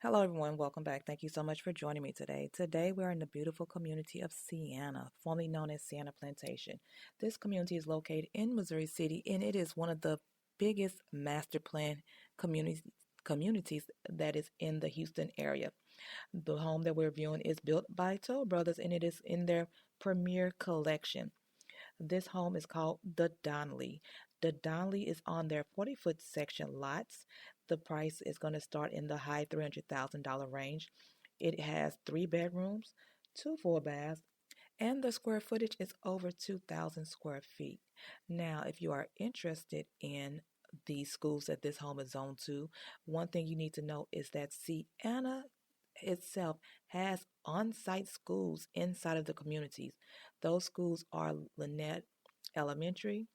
Hello, everyone. Welcome back. Thank you so much for joining me today. Today, we're in the beautiful community of Sienna, formerly known as Sienna Plantation. This community is located in Missouri City, and it is one of the biggest master plan communities that is in the Houston area. The home that we're viewing is built by Toll Brothers, and it is in their premier collection. This home is called the Donnelly. The Donnelly is on their 40-foot section lots. The price is going to start in the high $300,000 range. It has 3 bedrooms, 2 full baths, and the square footage is over 2,000 square feet. Now, if you are interested in the schools that this home is zoned to, one thing you need to know is that Sienna itself has on-site schools inside of the communities. Those schools are Lynette Elementary,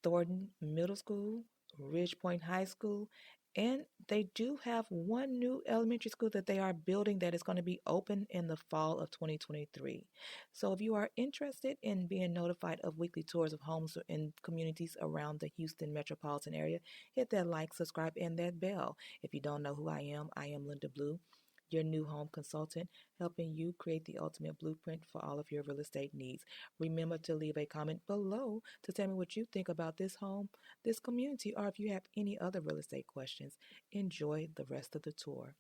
Thornton Middle School, Ridge Point High School, and they do have one new elementary school that they are building that is going to be open in the fall of 2023. So if you are interested in being notified of weekly tours of homes in communities around the Houston metropolitan area, hit that like, subscribe, and that bell. If you don't know who I am Linda Blue, your new home consultant, helping you create the ultimate blueprint for all of your real estate needs. Remember to leave a comment below to tell me what you think about this home, this community, or if you have any other real estate questions. Enjoy the rest of the tour.